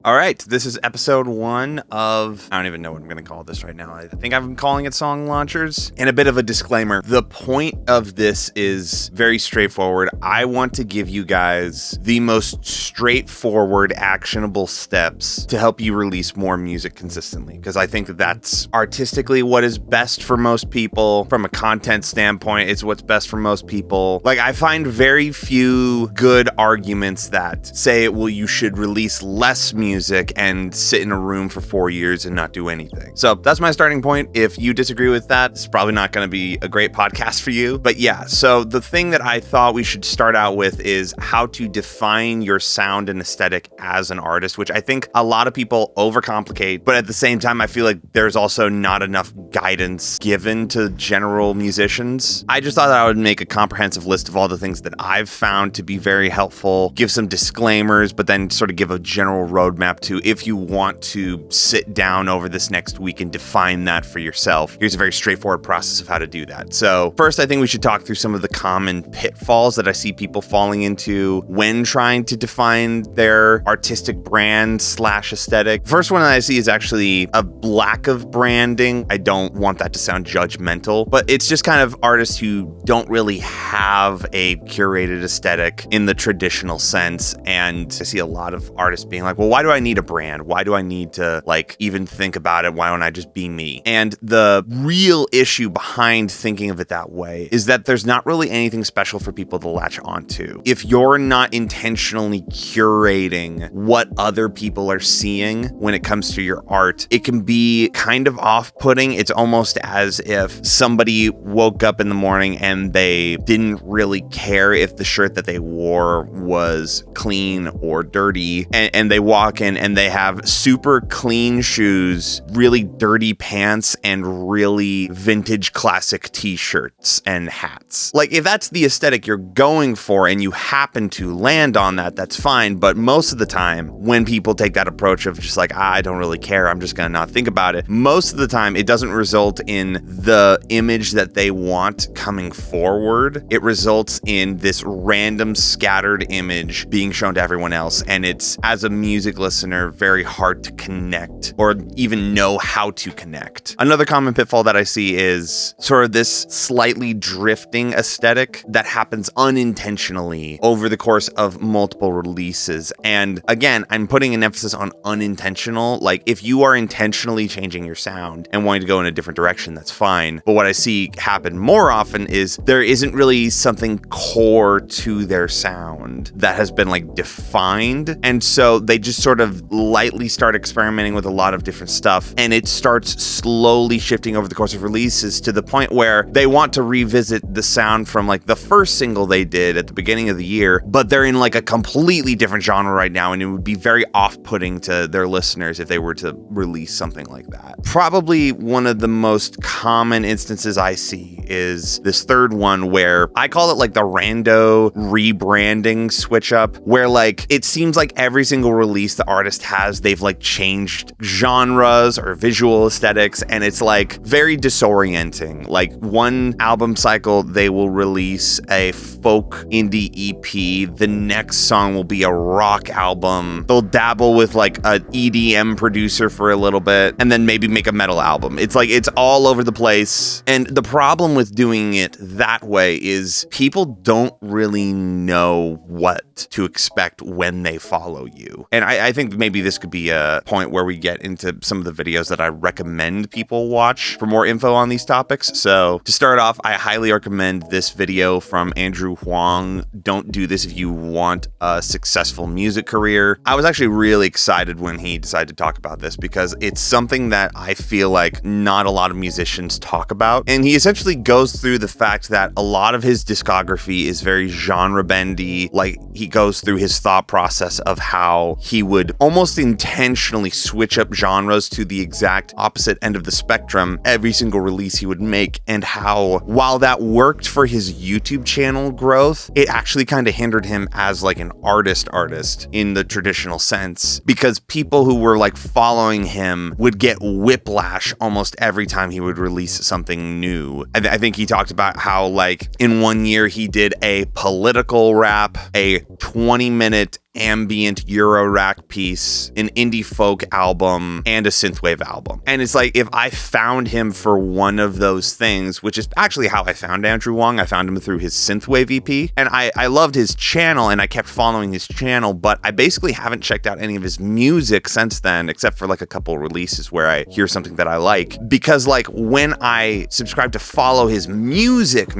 All right, this is episode 1 of, I don't even know what I'm going to call this right now. I think I'm calling it Song Launchers. And a bit of a disclaimer. The point of this is very straightforward. I want to give you guys the most straightforward, actionable steps to help you release more music consistently. Because I think that that's artistically what is best for most people. From a content standpoint, it's what's best for most people. Like, I find very few good arguments that say, well, you should release less music and sit in a room for 4 years and not do anything. So that's my starting point. If you disagree with that, it's probably not going to be a great podcast for you. But yeah, so the thing that I thought we should start out with is how to define your sound and aesthetic as an artist, which I think a lot of people overcomplicate. But at the same time, I feel like there's also not enough guidance given to general musicians. I just thought that I would make a comprehensive list of all the things that I've found to be very helpful, give some disclaimers, but then sort of give a general roadmap to if you want to sit down over this next week and define that for yourself. Here's a very straightforward process of how to do that. So first, I think we should talk through some of the common pitfalls that I see people falling into when trying to define their artistic brand / aesthetic. First one that I see is actually a lack of branding. I don't want that to sound judgmental, but it's just kind of artists who don't really have a curated aesthetic in the traditional sense. And I see a lot of artists being like, well, why do I need a brand? Why do I need to even think about it? Why don't I just be me? And the real issue behind thinking of it that way is that there's not really anything special for people to latch onto. If you're not intentionally curating what other people are seeing when it comes to your art, it can be kind of off-putting. It's almost as if somebody woke up in the morning and they didn't really care if the shirt that they wore was clean or dirty, and they walk in and they have super clean shoes, really dirty pants, and really vintage classic t-shirts and hats. Like, if that's the aesthetic you're going for and you happen to land on that, that's fine. But most of the time, when people take that approach of just like, I don't really care, I'm just gonna not think about it, most of the time it doesn't result in the image that they want coming forward. It results in this random scattered image being shown to everyone else, and it's, as a music listener, very hard to connect or even know how to connect. Another common pitfall that I see is sort of this slightly drifting aesthetic that happens unintentionally over the course of multiple releases. And again, I'm putting an emphasis on unintentional. Like, if you are intentionally changing your sound and wanting to go in a different direction, that's fine. But what I see happen more often is there isn't really something core to their sound that has been defined. And so they just sort of lightly start experimenting with a lot of different stuff, and it starts slowly shifting over the course of releases to the point where they want to revisit the sound from the first single they did at the beginning of the year, but they're in a completely different genre right now, and it would be very off-putting to their listeners if they were to release something like that. Probably one of the most common instances I see is this third one, where I call it the rando rebranding switch up, where it seems like every single release the artist has, they've changed genres or visual aesthetics, and it's very disorienting. One album cycle, they will release a folk indie EP. The next song will be a rock album. They'll dabble with a EDM producer for a little bit, and then maybe make a metal album. It's it's all over the place. And the problem with doing it that way is people don't really know what to expect when they follow you. And I think maybe this could be a point where we get into some of the videos that I recommend people watch for more info on these topics. So to start off, I highly recommend this video from Andrew Huang. Don't do this if you want a successful music career. I was actually really excited when he decided to talk about this, because it's something that I feel not a lot of musicians talk about. And he essentially goes through the fact that a lot of his discography is very genre bendy. He goes through his thought process of how he would almost intentionally switch up genres to the exact opposite end of the spectrum every single release he would make, and how, while that worked for his YouTube channel growth, it actually kind of hindered him as an artist in the traditional sense, because people who were following him would get whiplash almost every time he would release something new. I think he talked about how in one year he did a political rap, a 20-minute ambient Euro rack piece, an indie folk album, and a synthwave album. And it's like, if I found him for one of those things, which is actually how I found Andrew Wong, I found him through his synthwave EP, and I loved his channel and I kept following his channel, but I basically haven't checked out any of his music since then, except for like a couple releases where I hear something that I like. Because like when I subscribe to follow his music,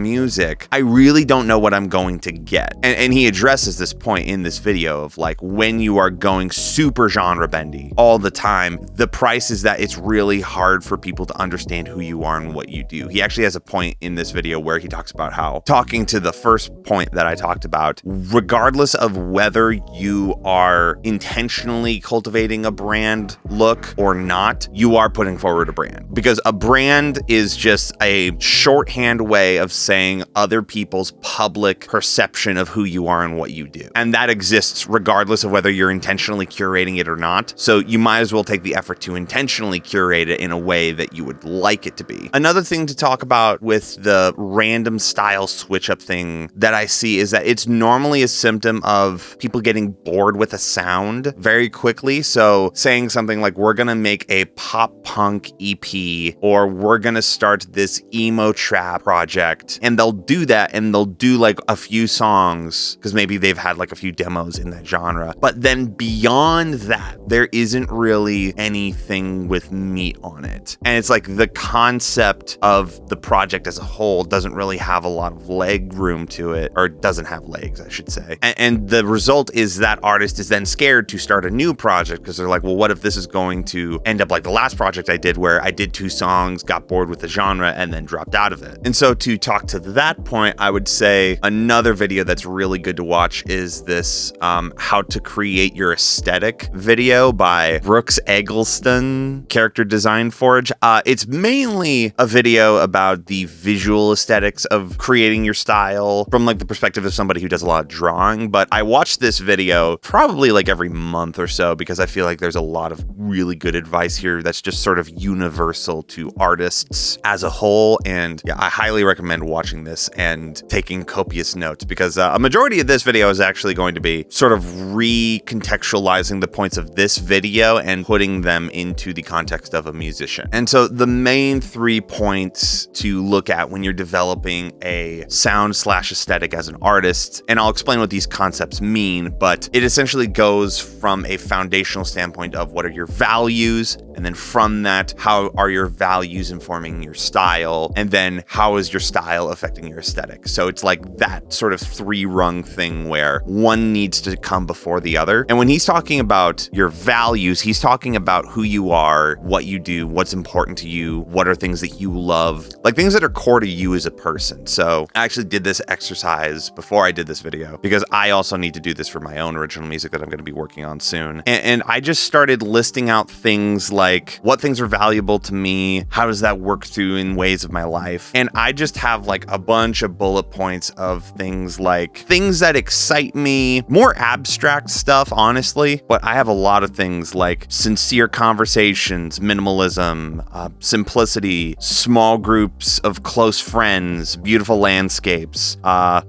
I really don't know what I'm going to get. And he addresses this point in this video of like, when you are going super genre bendy all the time, the price is that it's really hard for people to understand who you are and what you do. He actually has a point in this video where he talks about how, talking to the first point that I talked about, regardless of whether you are intentionally cultivating a brand look or not, you are putting forward a brand. Because a brand is just a shorthand way of saying other people's public perception of who you are and what you do. And that exists regardless of whether you're intentionally curating it or not. So you might as well take the effort to intentionally curate it in a way that you would like it to be. Another thing to talk about with the random style switch up thing that I see is that it's normally a symptom of people getting bored with a sound very quickly. So saying something like, we're gonna make a pop punk EP, or we're gonna start this emo trap project, and they'll do that and they'll do like a few songs because maybe they've had like a few demos in that genre. But then beyond that, there isn't really anything with meat on it. And it's like the concept of the project as a whole doesn't really have a lot of leg room to it, or doesn't have legs, I should say. And the result is that artist is then scared to start a new project because they're like, well, what if this is going to end up like the last project I did where I did 2 songs, got bored with the genre, and then dropped out of it. And so to talk to that point, I would say another video that's really good to watch is this How to Create Your Aesthetic video by Brooks Eggleston, Character Design Forge. It's mainly a video about the visual aesthetics of creating your style from like the perspective of somebody who does a lot of drawing. But I watch this video probably like every month or so because I feel like there's a lot of really good advice here that's just sort of universal to artists as a whole. And yeah, I highly recommend watching this and taking copious notes, because a majority of this video is actually going to be sort of recontextualizing the points of this video and putting them into the context of a musician. And so the main 3 points to look at when you're developing a sound/aesthetic as an artist, and I'll explain what these concepts mean, but it essentially goes from a foundational standpoint of what are your values, and then from that, how are your values informing your style, and then how is your style affecting your aesthetic. So it's like that sort of 3-rung thing where one needs to come before the other. And when he's talking about your values, he's talking about who you are, what you do, what's important to you, what are things that you love, like things that are core to you as a person. So I actually did this exercise before I did this video because I also need to do this for my own original music that I'm going to be working on soon. And I just started listing out things like what things are valuable to me, how does that work through in ways of my life. And I just have like a bunch of bullet points of things like things that excite me, more abstract stuff, honestly, but I have a lot of things like sincere conversations, minimalism, simplicity, small groups of close friends, beautiful landscapes,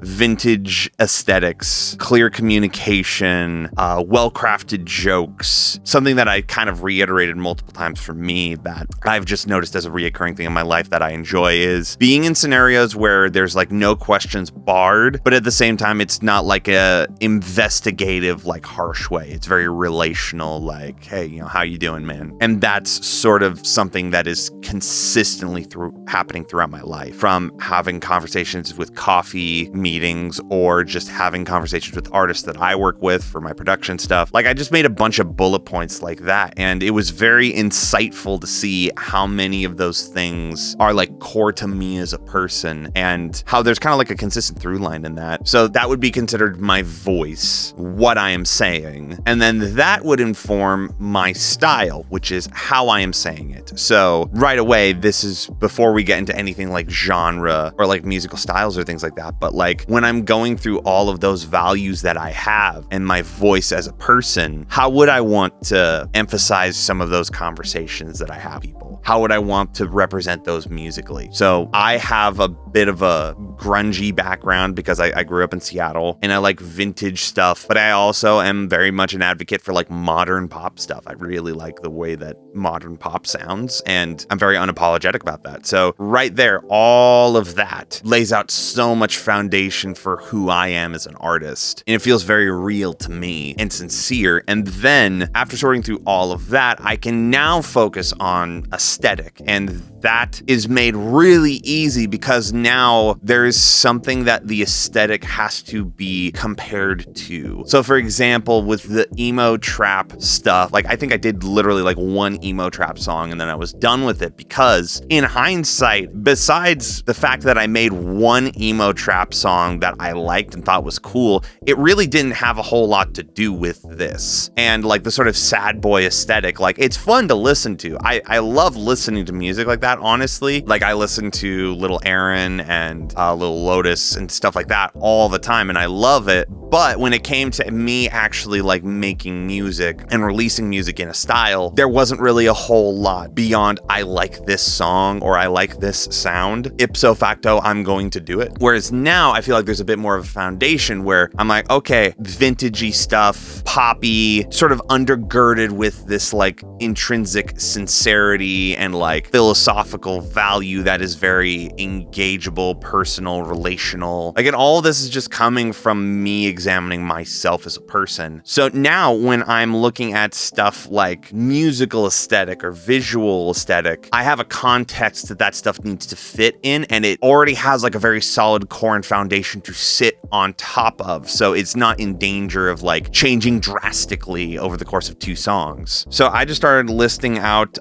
vintage aesthetics, clear communication, well-crafted jokes. Something that I kind of reiterated multiple times for me that I've just noticed as a reoccurring thing in my life that I enjoy is being in scenarios where there's like no questions barred, but at the same time, it's not like a investigative, like harsh way. It's very relational, like, hey, you know, how you doing, man? And that's sort of something that is consistently happening throughout my life, from having conversations with coffee meetings or just having conversations with artists that I work with for my production stuff. Like I just made a bunch of bullet points like that. And it was very insightful to see how many of those things are like core to me as a person and how there's kind of like a consistent through line in that. So that would be considered my voice, what I am saying. And then that would inform my style, which is how I am saying it. So right away, this is before we get into anything like genre or like musical styles or things like that. But like when I'm going through all of those values that I have and my voice as a person, how would I want to emphasize some of those conversations that I have with people? How would I want to represent those musically? So I have a bit of a grungy background because I grew up in Seattle and I like vintage stuff but I also am very much an advocate for like modern pop stuff. I really like the way that modern pop sounds, and I'm very unapologetic about that. So right there, all of that lays out so much foundation for who I am as an artist. And it feels very real to me and sincere. And then after sorting through all of that, I can now focus on aesthetic. And that is made really easy because now there is something that the aesthetic has to be compared to. So for example, with the emo trap stuff, like I think I did literally like one emo trap song and then I was done with it because in hindsight, besides the fact that I made one emo trap song that I liked and thought was cool, it really didn't have a whole lot to do with this. And like the sort of sad boy aesthetic, like it's fun to listen to. I love listening to music like that, honestly. Like I listen to Little Aaron and Little Lotus and stuff like that all the time and I love it. But when it came to me actually like making music and releasing music in a style, there wasn't really a whole lot beyond I like this song or I like this sound. Ipso facto, I'm going to do it. Whereas now I feel like there's a bit more of a foundation where I'm like, okay, vintagey stuff, poppy, sort of undergirded with this like intrinsic sincerity and like philosophical value that is very engageable, personal, relational. Like, and all this is just coming from me examining myself as a person. So now when I'm looking at stuff like musical aesthetic or visual aesthetic, I have a context that that stuff needs to fit in, and it already has like a very solid core and foundation to sit on top of. So it's not in danger of like changing drastically over the course of 2 songs. So I just started listing out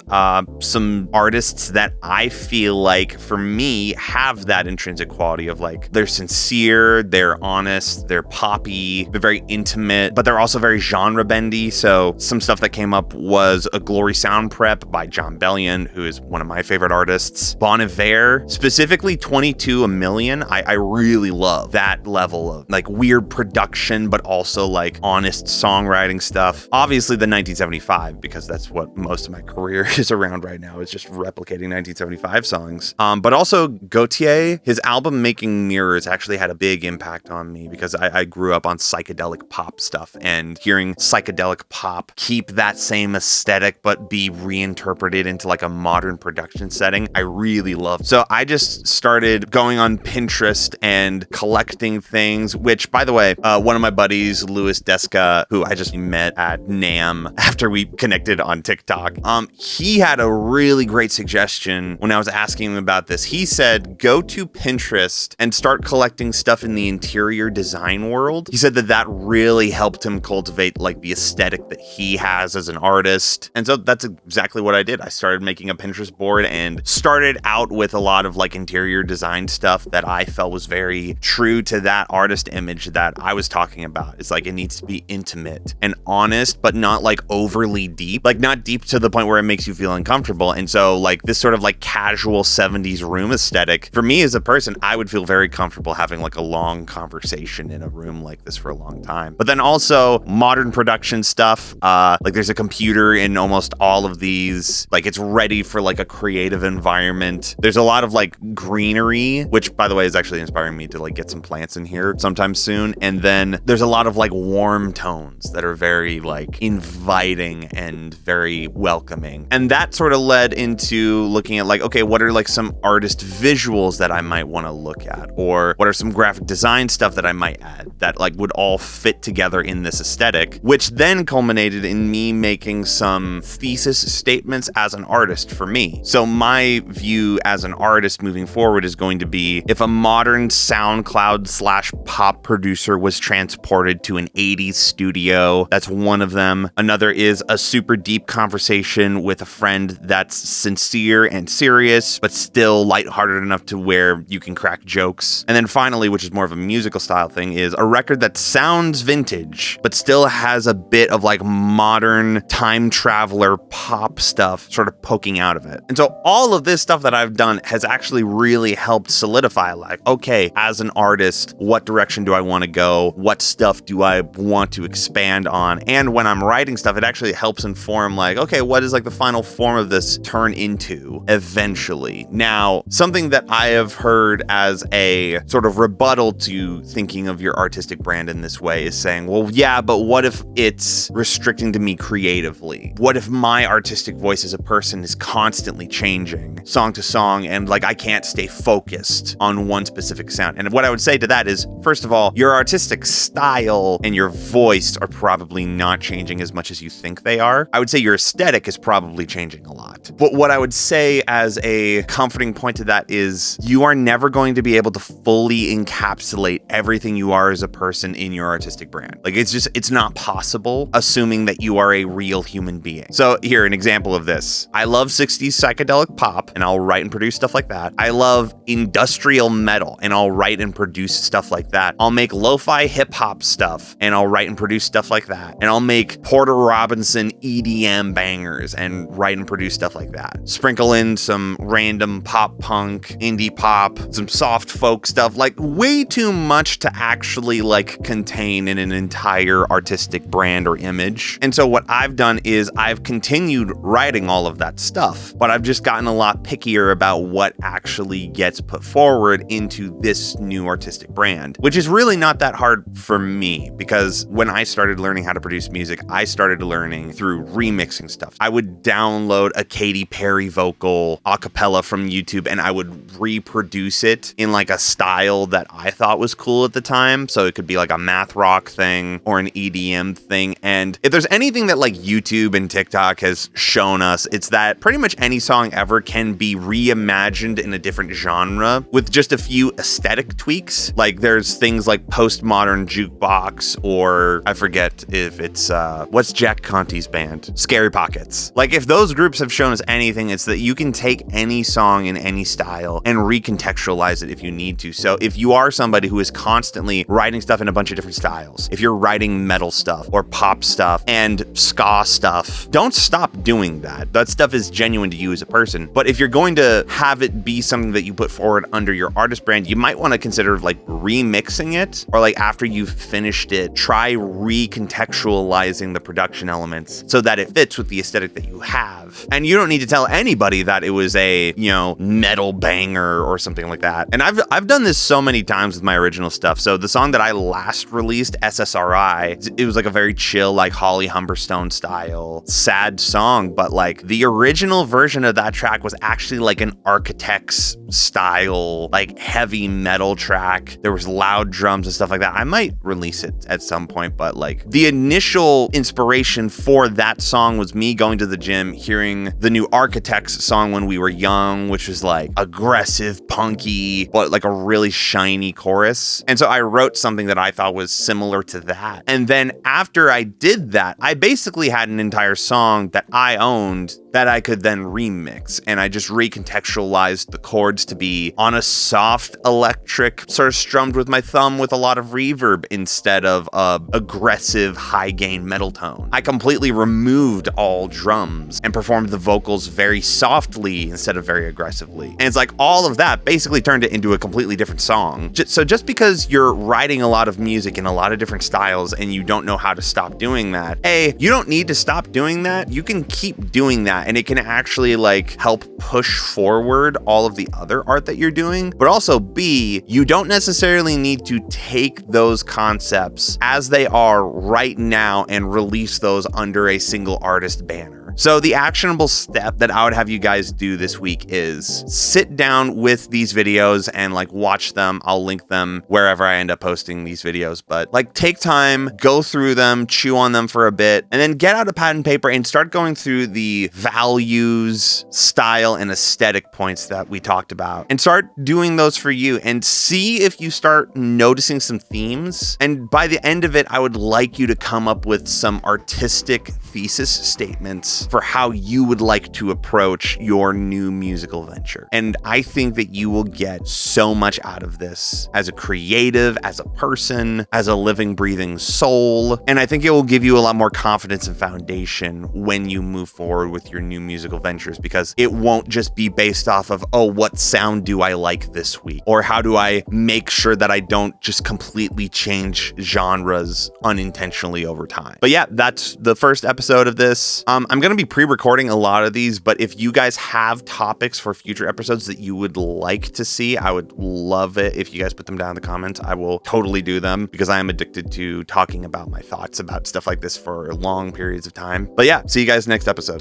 some artists that I feel like for me have that intrinsic quality of like they're sincere, they're honest, they're poppy, they're very intimate, but they're also very genre bendy. So some stuff that came up was A Glory Sound Prep by John Bellion, who is one of my favorite artists. Bon Iver, specifically 22 A Million. I really love that level of like weird production, but also like honest songwriting stuff. Obviously the 1975, because that's what most of my career is around right now, is just replicating 1975 songs. But also Gautier, his album Making Mirrors actually had a big impact on me because I grew up on psychedelic pop stuff, and hearing psychedelic pop keep that same aesthetic but be reinterpreted into like a modern production setting, I really love. So I just started going on Pinterest and collecting things, which by the way, one of my buddies, Louis Desca, who I just met at NAMM after we connected on TikTok, he had a really great suggestion when I was asking him about this. He said, go to Pinterest and start collecting stuff in the interior design world. He said that that really helped him cultivate like the aesthetic that he has as an artist. And so that's exactly what I did. I started making a Pinterest board and started out with a lot of like interior design stuff that I felt was very true to that artist image that I was talking about. It's like it needs to be intimate and honest, but not like overly deep, like not deep to the point where it makes you feel uncomfortable. And so like this sort of like casual 70s room aesthetic, for me as a person, I would feel very comfortable having like a long conversation in a room like this for a long time. But then also modern production stuff, like there's a computer in almost all of these, like it's ready for like a creative environment. There's a lot of like greenery, which by the way is actually inspiring me to like get some plants in here sometime soon. And then there's a lot of like warm tones that are very like inviting and very welcoming. And that sort of led into looking at like, okay, what are like some artist visuals that I might want to look at? Or what are some graphic design stuff that I might add that like would all fit together in this aesthetic, which then culminated in me making some thesis statements as an artist for me. So my view as an artist moving forward is going to be, if a modern SoundCloud/pop producer was transported to an 80s studio, that's one of them. Another is a super deep conversation with a friend that's sincere and serious, but still lighthearted enough to where you can crack jokes. And then finally, which is more of a musical style thing, is a record that sounds vintage, but still has a bit of like modern time traveler pop stuff sort of poking out of it. And so all of this stuff that I've done has actually really helped solidify like, okay, as an artist, what direction do I want to go? What stuff do I want to expand on? And when I'm writing stuff, it actually helps inform like, okay, what is like the final form of this turn into eventually? Now, something that I have heard as a sort of rebuttal to thinking of your artistic brand in this way way is saying, well, yeah, but what if it's restricting to me creatively? What if my artistic voice as a person is constantly changing song to song and like I can't stay focused on one specific sound? And what I would say to that is, first of all, your artistic style and your voice are probably not changing as much as you think they are. I would say your aesthetic is probably changing a lot. But what I would say as a comforting point to that is you are never going to be able to fully encapsulate everything you are as a person in your artistic brand. Like it's not possible, assuming that you are a real human being. So here, an example of this. I love 60s psychedelic pop and I'll write and produce stuff like that. I love industrial metal and I'll write and produce stuff like that. I'll make lo-fi hip hop stuff and I'll write and produce stuff like that. And I'll make Porter Robinson EDM bangers and write and produce stuff like that. Sprinkle in some random pop punk, indie pop, some soft folk stuff, like way too much to actually like contain in an entire artistic brand or image. And so what I've done is I've continued writing all of that stuff, but I've just gotten a lot pickier about what actually gets put forward into this new artistic brand, which is really not that hard for me because when I started learning how to produce music, I started learning through remixing stuff. I would download a Katy Perry vocal a cappella from YouTube and I would reproduce it in like a style that I thought was cool at the time. So it could be like a math rock thing or an EDM thing. And if there's anything that like YouTube and TikTok has shown us, it's that pretty much any song ever can be reimagined in a different genre with just a few aesthetic tweaks. Like there's things like postmodern jukebox, or I forget if it's what's Jack Conte's band, Scary Pockets. Like if those groups have shown us anything, it's that you can take any song in any style and recontextualize it if you need to. So if you are somebody who is constantly writing stuff in a bunch of different styles, if you're writing metal stuff or pop stuff and ska stuff, don't stop doing that. That stuff is genuine to you as a person. But if you're going to have it be something that you put forward under your artist brand, you might want to consider like remixing it, or like after you've finished it, try recontextualizing the production elements so that it fits with the aesthetic that you have. And you don't need to tell anybody that it was a, metal banger or something like that. And I've done this so many times with my original stuff. So the song that I last released, SSRI, it was like a very chill, like Holly Humberstone style, sad song. But like the original version of that track was actually like an Architects style, like heavy metal track. There was loud drums and stuff like that. I might release it at some point, but like the initial inspiration for that song was me going to the gym, hearing the new Architects song when we were young, which was like aggressive, punky, but like a really shiny chorus. And so I wrote something that I thought was similar to that. And then after I did that, I basically had an entire song that I owned that I could then remix. And I just recontextualized the chords to be on a soft electric, sort of strummed with my thumb with a lot of reverb instead of a aggressive high gain metal tone. I completely removed all drums and performed the vocals very softly instead of very aggressively. And it's like all of that basically turned it into a completely different song. So just because you're writing a lot of music in a lot of different styles and you don't know how to stop doing that, A, you don't need to stop doing that. You can keep doing that and it can actually like help push forward all of the other art that you're doing. But also B, you don't necessarily need to take those concepts as they are right now and release those under a single artist banner. So the actionable step that I would have you guys do this week is sit down with these videos and like watch them. I'll link them wherever I end up posting these videos, but like take time, go through them, chew on them for a bit, and then get out a pad and paper and start going through the values, style, and aesthetic points that we talked about and start doing those for you and see if you start noticing some themes. And by the end of it, I would like you to come up with some artistic thesis statements for how you would like to approach your new musical venture. And I think that you will get so much out of this as a creative, as a person, as a living, breathing soul. And I think it will give you a lot more confidence and foundation when you move forward with your new musical ventures, because it won't just be based off of, oh, what sound do I like this week? Or how do I make sure that I don't just completely change genres unintentionally over time? But yeah, that's the first episode of this. I'm going going to be pre-recording a lot of these, but if you guys have topics for future episodes that you would like to see, I would love it if you guys put them down in the comments. I will totally do them because I am addicted to talking about my thoughts about stuff like this for long periods of time. But yeah, see you guys next episode.